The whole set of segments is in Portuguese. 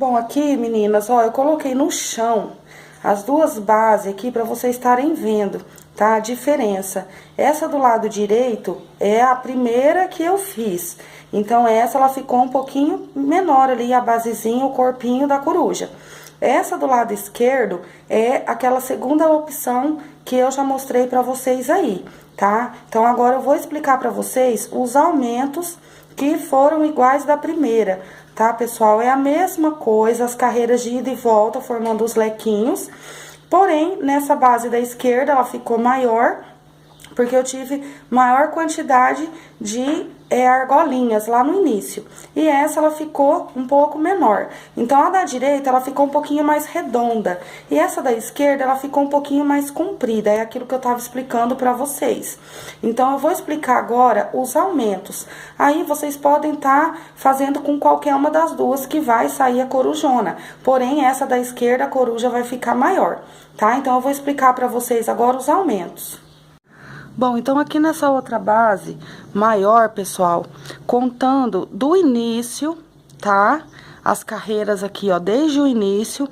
Bom, aqui, meninas, ó, eu coloquei no chão as duas bases aqui para vocês estarem vendo, tá? A diferença. Essa do lado direito é a primeira que eu fiz. Então, essa ela ficou um pouquinho menor ali, a basezinha, o corpinho da coruja. Essa do lado esquerdo é aquela segunda opção que eu já mostrei pra vocês aí, tá? Então, agora eu vou explicar pra vocês os aumentos que foram iguais da primeira, tá, pessoal? É a mesma coisa, as carreiras de ida e volta formando os lequinhos. Porém, nessa base da esquerda, ela ficou maior, porque eu tive maior quantidade de argolinhas lá no início. E essa, ela ficou um pouco menor. Então, a da direita, ela ficou um pouquinho mais redonda. E essa da esquerda, ela ficou um pouquinho mais comprida. É aquilo que eu tava explicando pra vocês. Então, eu vou explicar agora os aumentos. Aí, vocês podem estar fazendo com qualquer uma das duas que vai sair a corujona. Porém, essa da esquerda, a coruja vai ficar maior, tá? Então, eu vou explicar pra vocês agora os aumentos. Bom, então aqui nessa outra base maior, pessoal, contando do início, tá? As carreiras aqui, ó, desde o início,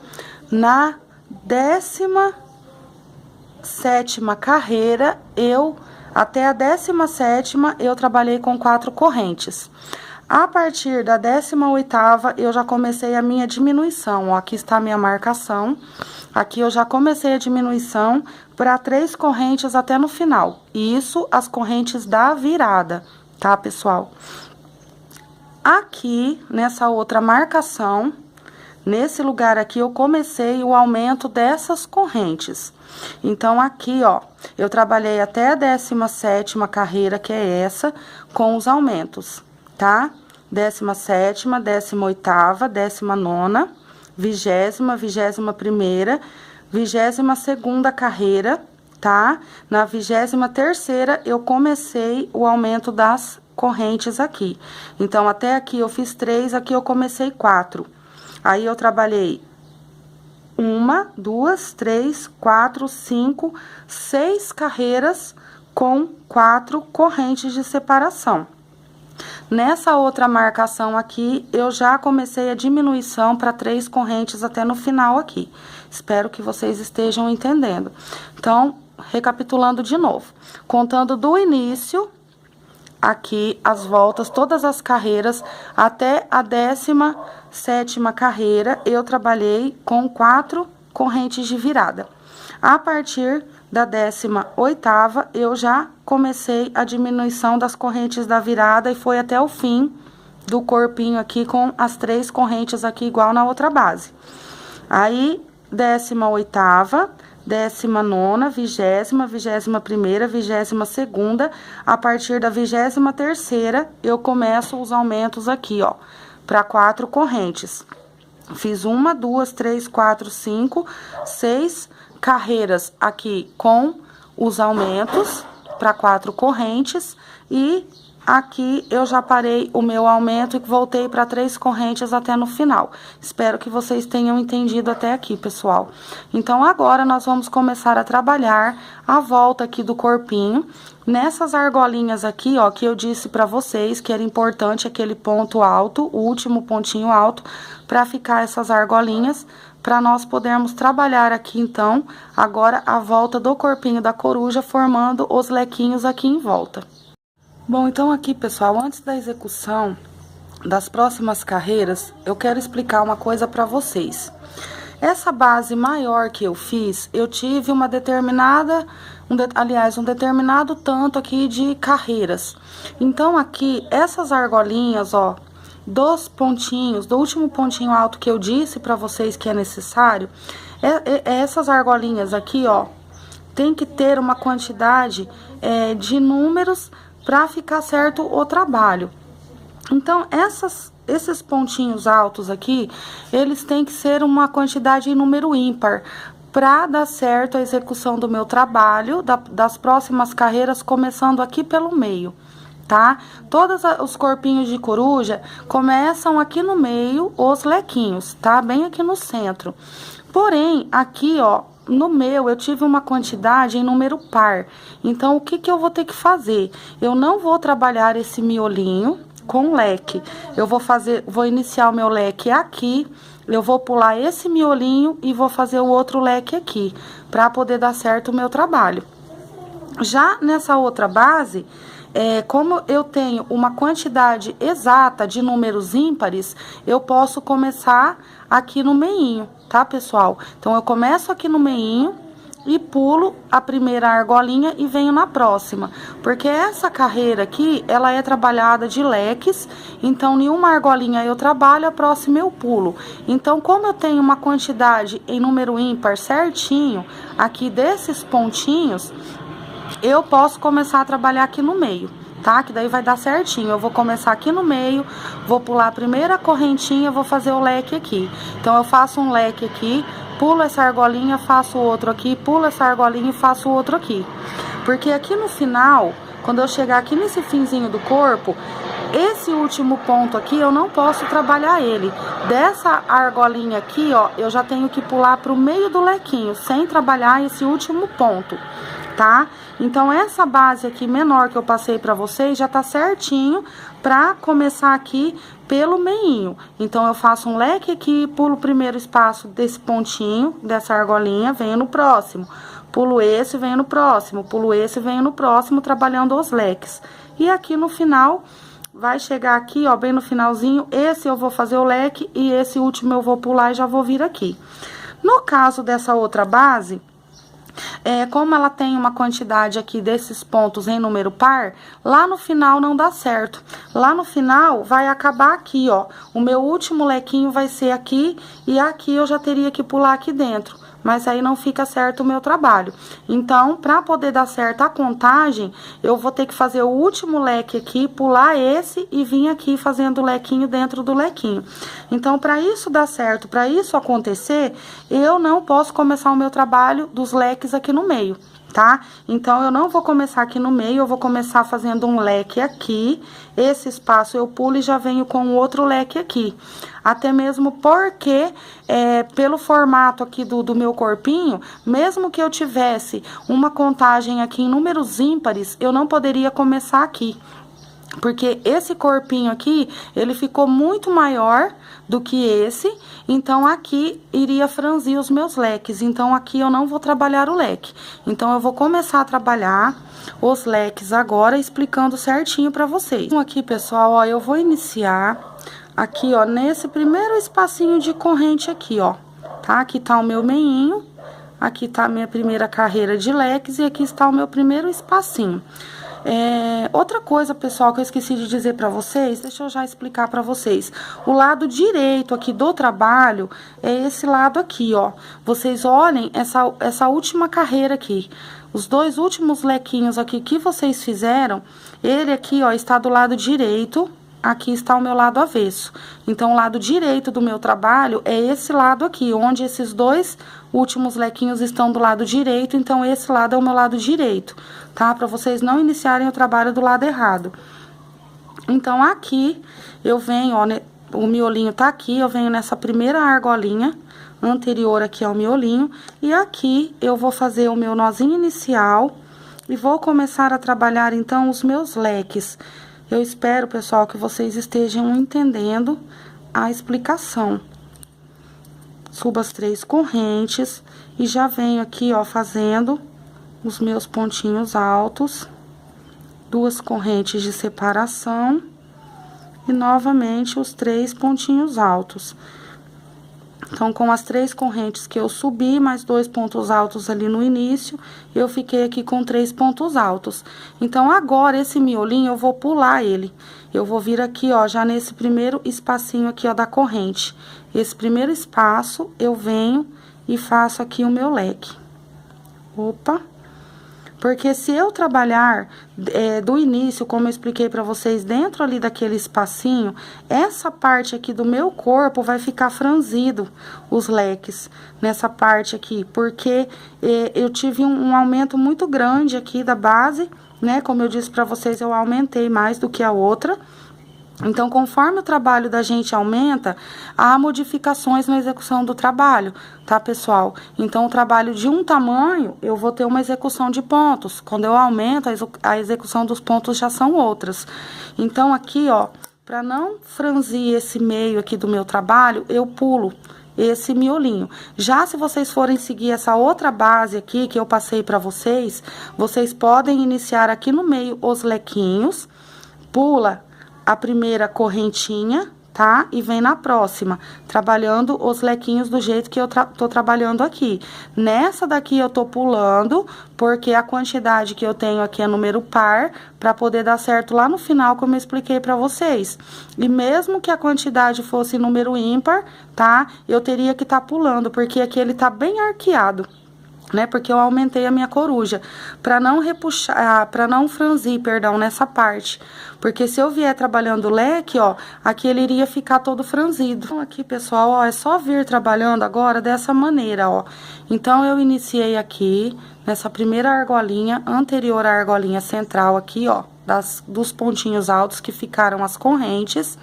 na 17ª carreira, até a 17ª, eu trabalhei com 4 correntes. A partir da 18ª, eu já comecei a minha diminuição, ó, aqui está a minha marcação. Aqui eu já comecei a diminuição para 3 correntes até no final. Isso, as correntes da virada, tá, pessoal? Aqui, nessa outra marcação, nesse lugar aqui, eu comecei o aumento dessas correntes. Então, aqui, ó, eu trabalhei até a 17ª carreira, que é essa, com os aumentos, tá? 17ª, 18ª, 19ª, 20ª, 21ª, 22ª carreira, tá? Na 23ª, eu comecei o aumento das correntes aqui. Então, até aqui eu fiz 3, aqui eu comecei 4. Aí, eu trabalhei 1, 2, 3, 4, 5, 6 carreiras com 4 correntes de separação. Nessa outra marcação aqui, eu já comecei a diminuição para 3 correntes até no final aqui. Espero que vocês estejam entendendo. Então, recapitulando de novo. Contando do início, aqui, as voltas, todas as carreiras, até a 17ª carreira, eu trabalhei com 4 correntes de virada. A partir da 18ª, eu já comecei a diminuição das correntes da virada e foi até o fim do corpinho aqui com as 3 correntes aqui igual na outra base. Aí, 18ª, 19ª, 20ª, 21ª, 22ª, a partir da 23ª, eu começo os aumentos aqui, ó, para 4 correntes. Fiz 1, 2, 3, 4, 5, 6 carreiras aqui com os aumentos para 4 correntes e aqui eu já parei o meu aumento e voltei para 3 correntes até no final. Espero que vocês tenham entendido até aqui, pessoal. Então, agora nós vamos começar a trabalhar a volta aqui do corpinho. Nessas argolinhas aqui, ó, que eu disse para vocês que era importante aquele ponto alto, o último pontinho alto, para ficar essas argolinhas, para nós podermos trabalhar aqui, então, agora a volta do corpinho da coruja, formando os lequinhos aqui em volta. Bom, então aqui, pessoal, antes da execução das próximas carreiras, eu quero explicar uma coisa para vocês. Essa base maior que eu fiz, eu tive uma determinada, um determinado tanto aqui de carreiras. Então, aqui, essas argolinhas, ó, dos pontinhos, do último pontinho alto que eu disse para vocês que é necessário, essas argolinhas aqui, ó, tem que ter uma quantidade de números para ficar certo o trabalho. Então, esses pontinhos altos aqui, eles têm que ser uma quantidade em número ímpar, para dar certo a execução do meu trabalho, das próximas carreiras, começando aqui pelo meio, tá? Todos os corpinhos de coruja começam aqui no meio, os lequinhos, tá? Bem aqui no centro. Porém, aqui, ó, no meu, eu tive uma quantidade em número par. Então, o que que eu vou ter que fazer? Eu não vou trabalhar esse miolinho com leque. Eu vou iniciar o meu leque aqui, eu vou pular esse miolinho e vou fazer o outro leque aqui, pra poder dar certo o meu trabalho. Já nessa outra base, como eu tenho uma quantidade exata de números ímpares, eu posso começar aqui no meinho, tá, pessoal? Então, eu começo aqui no meinho e pulo a primeira argolinha e venho na próxima. Porque essa carreira aqui, ela é trabalhada de leques, então, em uma argolinha eu trabalho, a próxima eu pulo. Então, como eu tenho uma quantidade em número ímpar certinho, aqui desses pontinhos, eu posso começar a trabalhar aqui no meio, tá? Que daí vai dar certinho. Eu vou começar aqui no meio, vou pular a primeira correntinha, vou fazer o leque aqui. Então, eu faço um leque aqui, pulo essa argolinha, faço outro aqui, pulo essa argolinha e faço outro aqui. Porque aqui no final, quando eu chegar aqui nesse finzinho do corpo, esse último ponto aqui, eu não posso trabalhar ele. Dessa argolinha aqui, ó, eu já tenho que pular pro meio do lequinho, sem trabalhar esse último ponto, tá? Então, essa base aqui menor que eu passei pra vocês já tá certinho pra começar aqui pelo meinho. Então, eu faço um leque aqui, pulo o primeiro espaço desse pontinho, dessa argolinha, venho no próximo. Pulo esse, venho no próximo. Pulo esse, venho no próximo, trabalhando os leques. E aqui no final, vai chegar aqui, ó, bem no finalzinho, esse eu vou fazer o leque e esse último eu vou pular e já vou vir aqui. No caso dessa outra base, como ela tem uma quantidade aqui desses pontos em número par, lá no final não dá certo. Lá no final vai acabar aqui, ó. O meu último lequinho vai ser aqui e aqui eu já teria que pular aqui dentro. Mas aí não fica certo o meu trabalho. Então, para poder dar certo a contagem, eu vou ter que fazer o último leque aqui, pular esse e vir aqui fazendo o lequinho dentro do lequinho. Então, para isso dar certo, para isso acontecer, eu não posso começar o meu trabalho dos leques aqui no meio, tá? Então, eu não vou começar aqui no meio, eu vou começar fazendo um leque aqui, esse espaço eu pulo e já venho com o outro leque aqui. Até mesmo porque, pelo formato aqui do meu corpinho, mesmo que eu tivesse uma contagem aqui em números ímpares, eu não poderia começar aqui. Porque esse corpinho aqui, ele ficou muito maior do que esse, então aqui iria franzir os meus leques. Então, aqui eu não vou trabalhar o leque. Então, eu vou começar a trabalhar os leques agora, explicando certinho pra vocês. Então, aqui, pessoal, ó, eu vou iniciar aqui, ó, nesse primeiro espacinho de corrente aqui, ó, tá? Aqui tá o meu meinho, aqui tá a minha primeira carreira de leques e aqui está o meu primeiro espacinho. Outra coisa, pessoal, que eu esqueci de dizer pra vocês, deixa eu já explicar pra vocês. O lado direito aqui do trabalho é esse lado aqui, ó. Vocês olhem essa última carreira aqui. Os dois últimos lequinhos aqui que vocês fizeram, ele aqui, ó, está do lado direito. Aqui está o meu lado avesso. Então, o lado direito do meu trabalho é esse lado aqui, onde esses dois últimos lequinhos estão do lado direito. Então, esse lado é o meu lado direito, tá? Para vocês não iniciarem o trabalho do lado errado. Então, aqui eu venho, ó, o miolinho tá aqui, eu venho nessa primeira argolinha anterior aqui ao miolinho. E aqui eu vou fazer o meu nozinho inicial e vou começar a trabalhar, então, os meus leques. Eu espero, pessoal, que vocês estejam entendendo a explicação. Subo as 3 correntes e já venho aqui, ó, fazendo os meus pontinhos altos, 2 correntes de separação e novamente os 3 pontinhos altos. Então, com as 3 correntes que eu subi, mais 2 pontos altos ali no início, eu fiquei aqui com 3 pontos altos. Então, agora, esse miolinho, eu vou pular ele. Eu vou vir aqui, ó, já nesse primeiro espacinho aqui, ó, da corrente. Esse primeiro espaço, eu venho e faço aqui o meu leque. Opa! Porque se eu trabalhar do início, como eu expliquei pra vocês, dentro ali daquele espacinho, essa parte aqui do meu corpo vai ficar franzido, os leques, nessa parte aqui. Porque eu tive um aumento muito grande aqui da base, né? Como eu disse pra vocês, eu aumentei mais do que a outra. Então, conforme o trabalho da gente aumenta, há modificações na execução do trabalho, tá, pessoal? Então, o trabalho de um tamanho, eu vou ter uma execução de pontos. Quando eu aumento, a execução dos pontos já são outras. Então, aqui, ó, Para não franzir esse meio aqui do meu trabalho, eu pulo esse miolinho. Já se vocês forem seguir essa outra base aqui que eu passei para vocês, vocês podem iniciar aqui no meio os lequinhos, pula a primeira correntinha, tá? E vem na próxima, trabalhando os lequinhos do jeito que eu tô trabalhando aqui. Nessa daqui eu tô pulando, porque a quantidade que eu tenho aqui é número par, para poder dar certo lá no final, como eu expliquei para vocês. E mesmo que a quantidade fosse número ímpar, tá? Eu teria que tá pulando, porque aqui ele tá bem arqueado, né? Porque eu aumentei a minha coruja, para não repuxar, para não franzir, perdão, nessa parte. Porque se eu vier trabalhando o leque, ó, aqui ele iria ficar todo franzido. Então, aqui, pessoal, ó, é só vir trabalhando agora dessa maneira, ó. Então, eu iniciei aqui, nessa primeira argolinha, anterior à argolinha central aqui, ó, dos pontinhos altos que ficaram as correntes.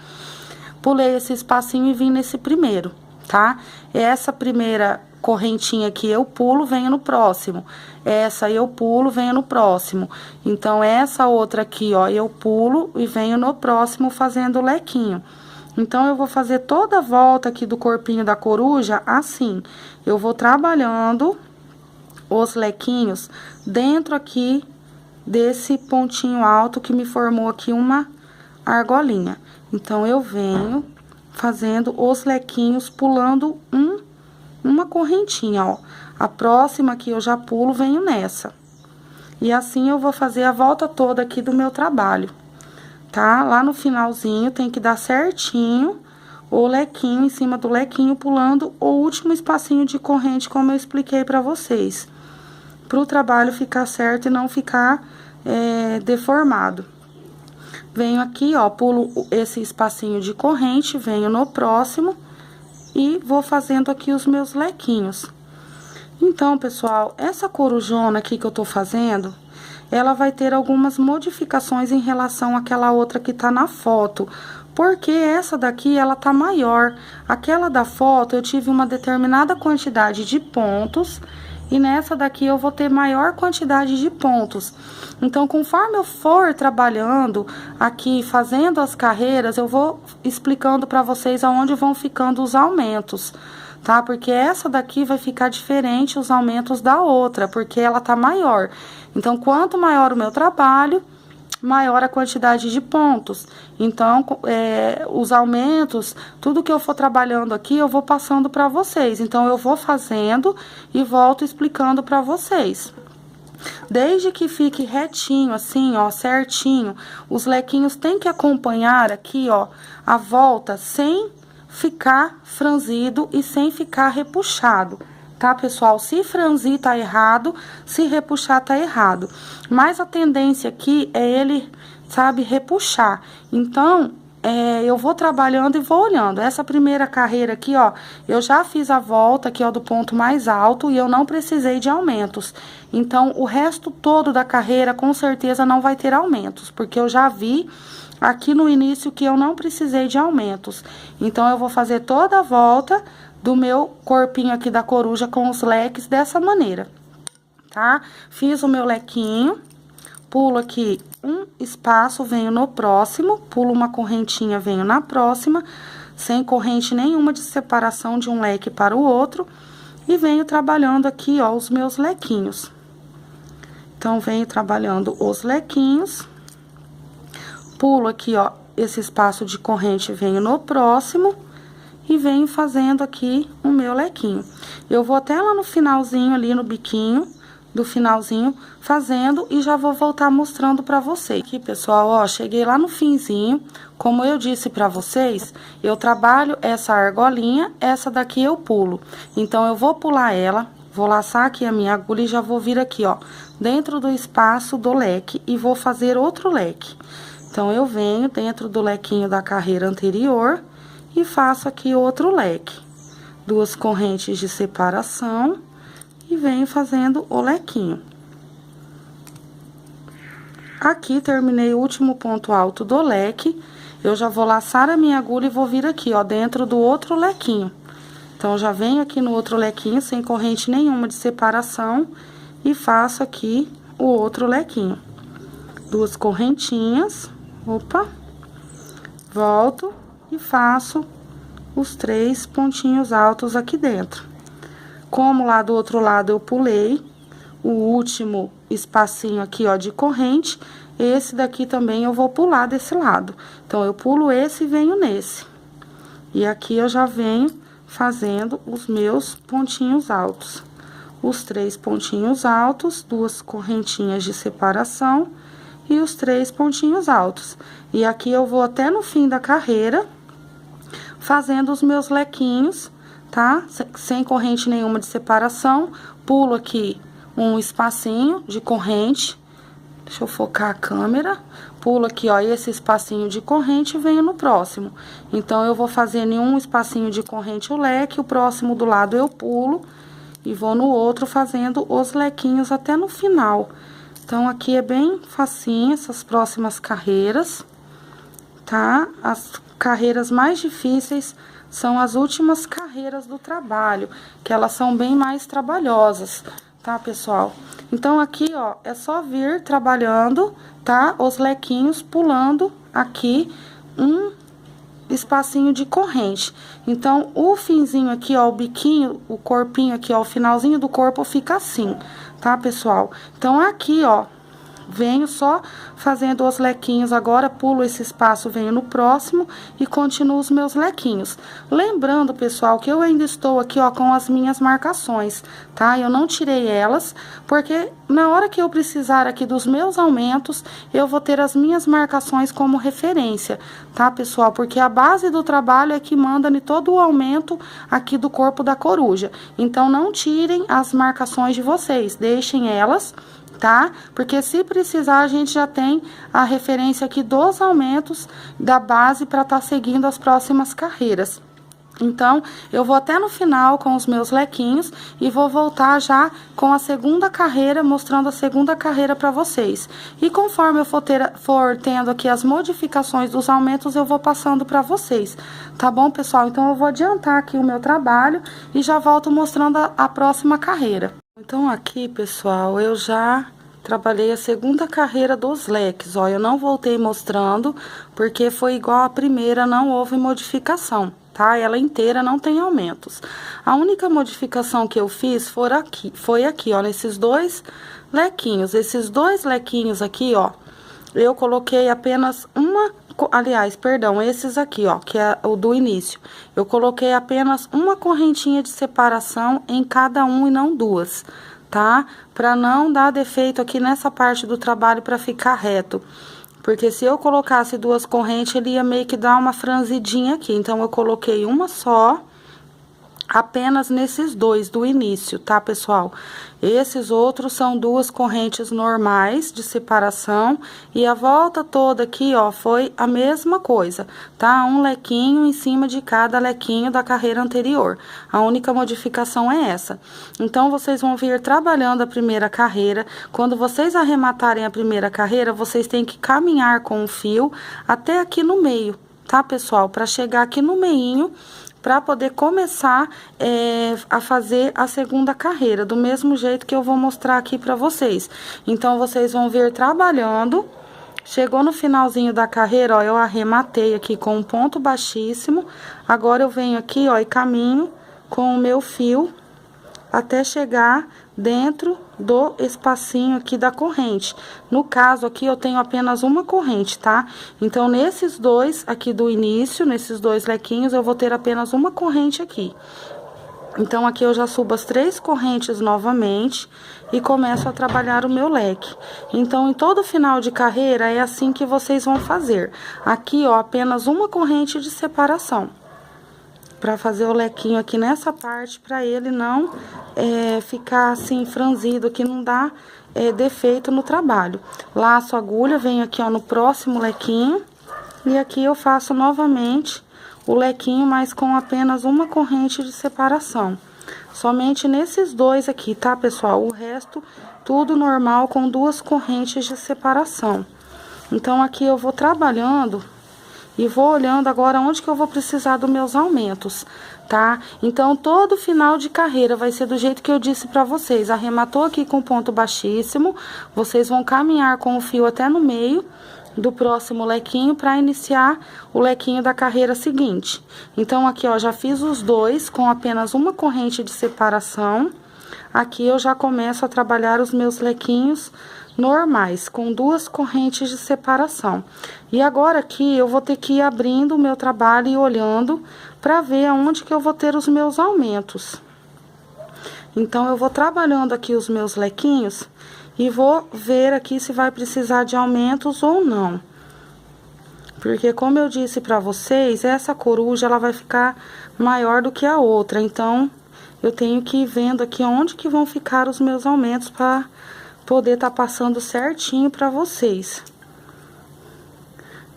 Pulei esse espacinho e vim nesse primeiro, tá? Essa primeira correntinha aqui eu pulo, venho no próximo. Essa eu pulo, venho no próximo. Então, essa outra aqui, ó, eu pulo e venho no próximo fazendo o lequinho. Então, eu vou fazer toda a volta aqui do corpinho da coruja assim. Eu vou trabalhando os lequinhos dentro aqui desse pontinho alto que me formou aqui uma argolinha. Então, eu venho fazendo os lequinhos, pulando uma correntinha, ó. A próxima que eu já pulo, venho nessa. E assim eu vou fazer a volta toda aqui do meu trabalho, tá? Lá no finalzinho tem que dar certinho o lequinho, em cima do lequinho, pulando o último espacinho de corrente, como eu expliquei pra vocês. Pro trabalho ficar certo e não ficar deformado. Venho aqui, ó, pulo esse espacinho de corrente, venho no próximo e vou fazendo aqui os meus lequinhos. Então, pessoal, essa corujona aqui que eu tô fazendo, ela vai ter algumas modificações em relação àquela outra que tá na foto. Porque essa daqui, ela tá maior. Aquela da foto, eu tive uma determinada quantidade de pontos. E nessa daqui eu vou ter maior quantidade de pontos. Então, conforme eu for trabalhando aqui, fazendo as carreiras, eu vou explicando para vocês aonde vão ficando os aumentos, tá? Porque essa daqui vai ficar diferente os aumentos da outra, porque ela tá maior. Então, quanto maior o meu trabalho, maior a quantidade de pontos. Então, os aumentos, tudo que eu for trabalhando aqui, eu vou passando para vocês. Então, eu vou fazendo e volto explicando para vocês. Desde que fique retinho, assim, ó, certinho, os lequinhos tem que acompanhar aqui, ó, a volta sem ficar franzido e sem ficar repuxado. Tá, pessoal? Se franzir tá errado, se repuxar tá errado. Mas a tendência aqui é ele, sabe, repuxar. Então, eu vou trabalhando e vou olhando. Essa primeira carreira aqui, ó, eu já fiz a volta aqui, ó, do ponto mais alto e eu não precisei de aumentos. Então, o resto todo da carreira, com certeza, não vai ter aumentos, porque eu já vi aqui no início que eu não precisei de aumentos. Então, eu vou fazer toda a volta do meu corpinho aqui da coruja com os leques dessa maneira, tá? Fiz o meu lequinho, pulo aqui um espaço, venho no próximo, pulo uma correntinha, venho na próxima, sem corrente nenhuma de separação de um leque para o outro, e venho trabalhando aqui, ó, os meus lequinhos. Então, venho trabalhando os lequinhos, pulo aqui, ó, esse espaço de corrente, venho no próximo, e venho fazendo aqui o meu lequinho. Eu vou até lá no finalzinho, ali no biquinho do finalzinho, fazendo e já vou voltar mostrando pra vocês. Aqui, pessoal, ó, cheguei lá no finzinho, como eu disse pra vocês, eu trabalho essa argolinha, essa daqui eu pulo. Então, eu vou pular ela, vou laçar aqui a minha agulha e já vou vir aqui, ó, dentro do espaço do leque e vou fazer outro leque. Então, eu venho dentro do lequinho da carreira anterior e faço aqui outro leque, duas correntes de separação e venho fazendo o lequinho. Aqui, terminei o último ponto alto do leque, eu já vou laçar a minha agulha e vou vir aqui, ó, dentro do outro lequinho. Então, já venho aqui no outro lequinho, sem corrente nenhuma de separação, e faço aqui o outro lequinho. Duas correntinhas, opa, volto e faço os 3 pontinhos altos aqui dentro. Como lá do outro lado eu pulei o último espacinho aqui, ó, de corrente, esse daqui também eu vou pular desse lado. Então, eu pulo esse e venho nesse. E aqui eu já venho fazendo os meus pontinhos altos. Os 3 pontinhos altos, 2 correntinhas de separação e os 3 pontinhos altos. E aqui eu vou até no fim da carreira, fazendo os meus lequinhos, tá? Sem corrente nenhuma de separação, pulo aqui um espacinho de corrente, deixa eu focar a câmera, pulo aqui, ó, esse espacinho de corrente e venho no próximo. Então, eu vou fazendo em um espacinho de corrente o leque, o próximo do lado eu pulo e vou no outro fazendo os lequinhos até no final. Então, aqui é bem facinho essas próximas carreiras, tá? As carreiras mais difíceis são as últimas carreiras do trabalho, que elas são bem mais trabalhosas, tá, pessoal? Então, aqui, ó, é só vir trabalhando, tá? Os lequinhos pulando aqui um espacinho de corrente. Então, o finzinho aqui, ó, o biquinho, o corpinho aqui, ó, o finalzinho do corpo fica assim, tá, pessoal? Então, aqui, ó, venho só fazendo os lequinhos agora, pulo esse espaço, venho no próximo e continuo os meus lequinhos. Lembrando, pessoal, que eu ainda estou aqui, ó, com as minhas marcações, tá? Eu não tirei elas, porque na hora que eu precisar aqui dos meus aumentos, eu vou ter as minhas marcações como referência, tá, pessoal? Porque a base do trabalho é que manda em todo o aumento aqui do corpo da coruja. Então, não tirem as marcações de vocês, deixem elas, tá? Porque se precisar, a gente já tem a referência aqui dos aumentos da base para estar seguindo as próximas carreiras. Então, eu vou até no final com os meus lequinhos e vou voltar já com a segunda carreira, mostrando a segunda carreira para vocês. E conforme eu for tendo aqui as modificações dos aumentos, eu vou passando para vocês, tá bom, pessoal? Então, eu vou adiantar aqui o meu trabalho e já volto mostrando a próxima carreira. Então, aqui, pessoal, eu já trabalhei a segunda carreira dos leques, ó, eu não voltei mostrando, porque foi igual a primeira, não houve modificação, tá? Ela inteira não tem aumentos. A única modificação que eu fiz foi aqui, ó, nesses 2 lequinhos. Esses 2 lequinhos aqui, ó, eu coloquei apenas aliás, perdão, esses aqui, ó, que é o do início. Eu coloquei apenas uma correntinha de separação em cada um e não 2, tá? Pra não dar defeito aqui nessa parte do trabalho pra ficar reto. Porque se eu colocasse 2 correntes, ele ia meio que dar uma franzidinha aqui. Então, eu coloquei uma só, apenas nesses 2 do início, tá, pessoal? Esses outros são 2 correntes normais de separação e a volta toda aqui, ó, foi a mesma coisa, tá? Um lequinho em cima de cada lequinho da carreira anterior. A única modificação é essa. Então, vocês vão vir trabalhando a primeira carreira. Quando vocês arrematarem a primeira carreira, vocês têm que caminhar com o fio até aqui no meio, tá, pessoal? Para chegar aqui no meinho, para poder começar a fazer a segunda carreira, do mesmo jeito que eu vou mostrar aqui para vocês. Então, vocês vão vir trabalhando, chegou no finalzinho da carreira, ó, eu arrematei aqui com um ponto baixíssimo, agora eu venho aqui, ó, e caminho com o meu fio até chegar dentro do espacinho aqui da corrente. No caso aqui, eu tenho apenas uma corrente, tá? Então, nesses 2 aqui do início, nesses 2 lequinhos, eu vou ter apenas uma corrente aqui. Então, aqui eu já subo as 3 correntes novamente e começo a trabalhar o meu leque. Então, em todo final de carreira, é assim que vocês vão fazer. Aqui, ó, apenas uma corrente de separação. Pra fazer o lequinho aqui nessa parte, pra ele não ficar assim franzido, que não dá defeito no trabalho. Laço a agulha, venho aqui, ó, no próximo lequinho, e aqui eu faço novamente o lequinho, mas com apenas uma corrente de separação. Somente nesses 2 aqui, tá, pessoal? O resto, tudo normal, com 2 correntes de separação. Então, aqui eu vou trabalhando e vou olhando agora onde que eu vou precisar dos meus aumentos, tá? Então, todo final de carreira vai ser do jeito que eu disse pra vocês. Arrematou aqui com ponto baixíssimo, vocês vão caminhar com o fio até no meio do próximo lequinho para iniciar o lequinho da carreira seguinte. Então, aqui, ó, já fiz os dois com apenas uma corrente de separação. Aqui eu já começo a trabalhar os meus lequinhos normais, com 2 correntes de separação. E agora aqui eu vou ter que ir abrindo o meu trabalho e olhando para ver aonde que eu vou ter os meus aumentos. Então, eu vou trabalhando aqui os meus lequinhos e vou ver aqui se vai precisar de aumentos ou não. Porque, como eu disse pra vocês, essa coruja, ela vai ficar maior do que a outra. Então, eu tenho que ir vendo aqui onde que vão ficar os meus aumentos pra poder tá passando certinho pra vocês.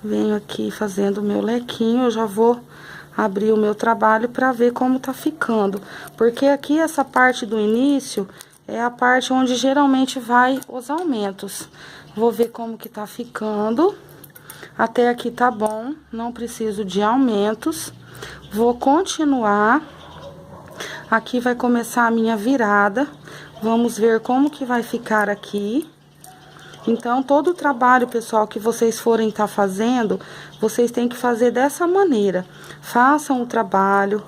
Venho aqui fazendo o meu lequinho, eu já vou abrir o meu trabalho pra ver como tá ficando. Porque aqui essa parte do início é a parte onde geralmente vai os aumentos. Vou ver como que tá ficando. Até aqui tá bom, não preciso de aumentos. Vou continuar. Aqui vai começar a minha virada. Vamos ver como que vai ficar aqui. Então, todo o trabalho, pessoal, que vocês forem estar fazendo, vocês têm que fazer dessa maneira. Façam o trabalho,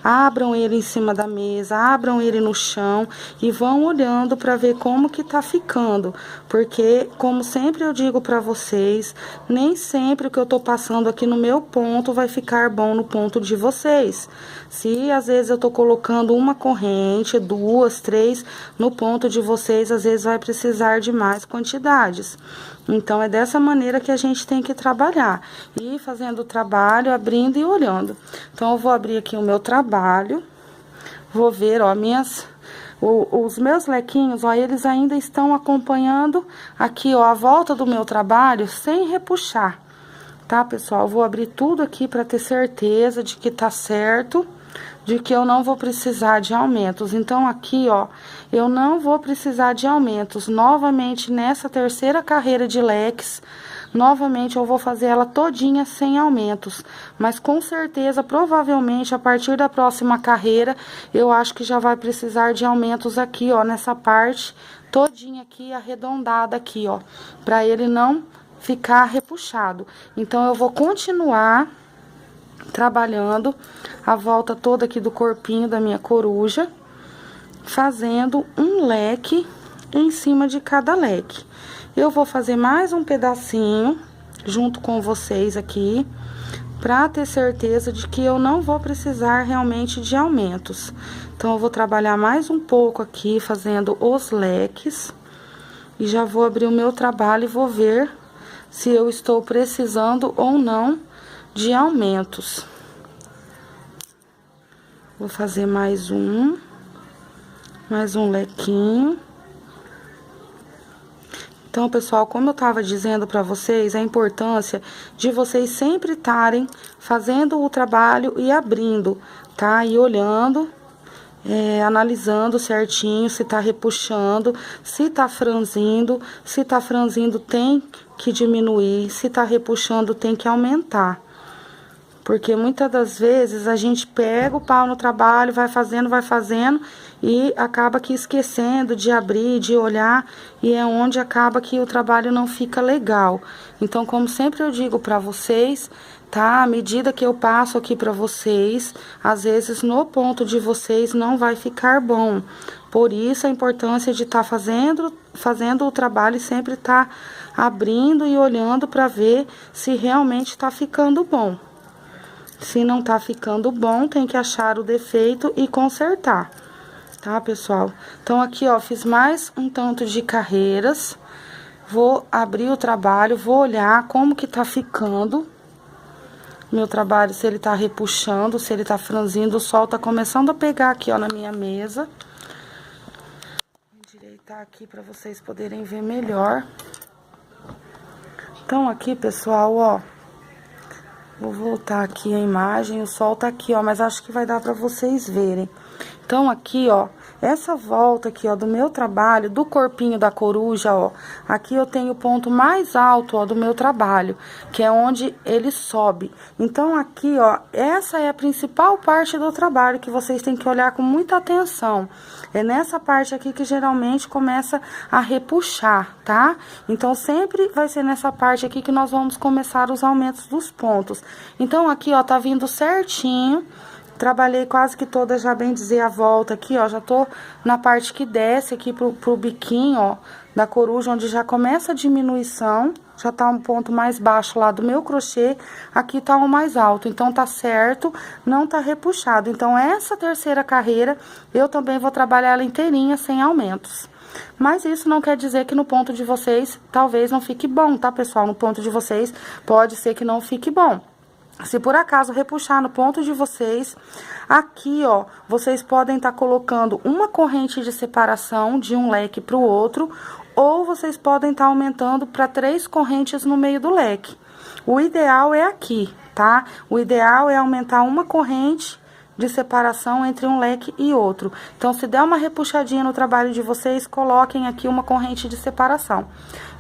abram ele em cima da mesa, abram ele no chão e vão olhando para ver como que tá ficando. Porque, como sempre eu digo para vocês, nem sempre o que eu tô passando aqui no meu ponto vai ficar bom no ponto de vocês. Se às vezes eu tô colocando uma corrente, 2, 3 no ponto de vocês, às vezes vai precisar de mais quantidades. Então, é dessa maneira que a gente tem que trabalhar. E fazendo o trabalho, abrindo e olhando. Então, eu vou abrir aqui o meu trabalho. Vou ver, ó, os meus lequinhos, ó, eles ainda estão acompanhando aqui, ó, a volta do meu trabalho sem repuxar. Tá, pessoal? Eu vou abrir tudo aqui para ter certeza de que tá certo, de que eu não vou precisar de aumentos. Então, aqui, ó, eu não vou precisar de aumentos. Novamente, nessa terceira carreira de leques, novamente eu vou fazer ela todinha sem aumentos. Mas, com certeza, provavelmente, a partir da próxima carreira, eu acho que já vai precisar de aumentos aqui, ó, nessa parte todinha aqui, arredondada aqui, ó, pra ele não ficar repuxado. Então, eu vou continuar trabalhando a volta toda aqui do corpinho da minha coruja, fazendo um leque em cima de cada leque. Eu vou fazer mais um pedacinho junto com vocês aqui, pra ter certeza de que eu não vou precisar realmente de aumentos. Então, eu vou trabalhar mais um pouco aqui, fazendo os leques, e já vou abrir o meu trabalho e vou ver se eu estou precisando ou não de aumentos. Vou fazer mais um lequinho. Então, pessoal, como eu tava dizendo pra vocês, a importância de vocês sempre estarem fazendo o trabalho e abrindo, tá? E olhando, analisando certinho se tá repuxando, se tá franzindo. Se tá franzindo, tem que diminuir. Se tá repuxando, tem que aumentar. Porque muitas das vezes a gente pega o pau no trabalho, vai fazendo e acaba que esquecendo de abrir, de olhar, e é onde acaba que o trabalho não fica legal. Então, como sempre eu digo pra vocês, tá? À medida que eu passo aqui pra vocês, às vezes no ponto de vocês não vai ficar bom. Por isso a importância de estar fazendo o trabalho e sempre estar abrindo e olhando pra ver se realmente tá ficando bom. Se não tá ficando bom, tem que achar o defeito e consertar, tá, pessoal? Então, aqui, ó, fiz mais um tanto de carreiras. Vou abrir o trabalho, vou olhar como que tá ficando meu trabalho, se ele tá repuxando, se ele tá franzindo. O sol tá começando a pegar aqui, ó, na minha mesa. Vou endireitar aqui pra vocês poderem ver melhor. Então, aqui, pessoal, ó, vou voltar aqui a imagem, o sol tá aqui, ó, mas acho que vai dar pra vocês verem. Então, aqui, ó, essa volta aqui, ó, do meu trabalho, do corpinho da coruja, ó, aqui eu tenho o ponto mais alto, ó, do meu trabalho, que é onde ele sobe. Então, aqui, ó, essa é a principal parte do trabalho que vocês têm que olhar com muita atenção. É nessa parte aqui que geralmente começa a repuxar, tá? Então, sempre vai ser nessa parte aqui que nós vamos começar os aumentos dos pontos. Então, aqui, ó, tá vindo certinho. Trabalhei quase que toda, já bem dizer, a volta aqui, ó, já tô na parte que desce aqui pro biquinho, ó, da coruja, onde já começa a diminuição, já tá um ponto mais baixo lá do meu crochê, aqui tá o mais alto, então tá certo, não tá repuxado. Então, essa terceira carreira, eu também vou trabalhar ela inteirinha, sem aumentos. Mas isso não quer dizer que no ponto de vocês, talvez não fique bom, tá, pessoal? No ponto de vocês, pode ser que não fique bom. Se por acaso repuxar no ponto de vocês, aqui, ó, vocês podem estar colocando uma corrente de separação de um leque para o outro, ou vocês podem estar aumentando para 3 correntes no meio do leque. O ideal é aqui, tá? O ideal é aumentar uma corrente de separação entre um leque e outro. Então, se der uma repuxadinha no trabalho de vocês, coloquem aqui uma corrente de separação.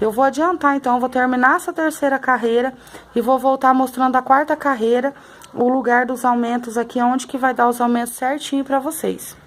Eu vou adiantar, então, vou terminar essa terceira carreira e vou voltar mostrando a quarta carreira, o lugar dos aumentos aqui, onde que vai dar os aumentos certinho para vocês.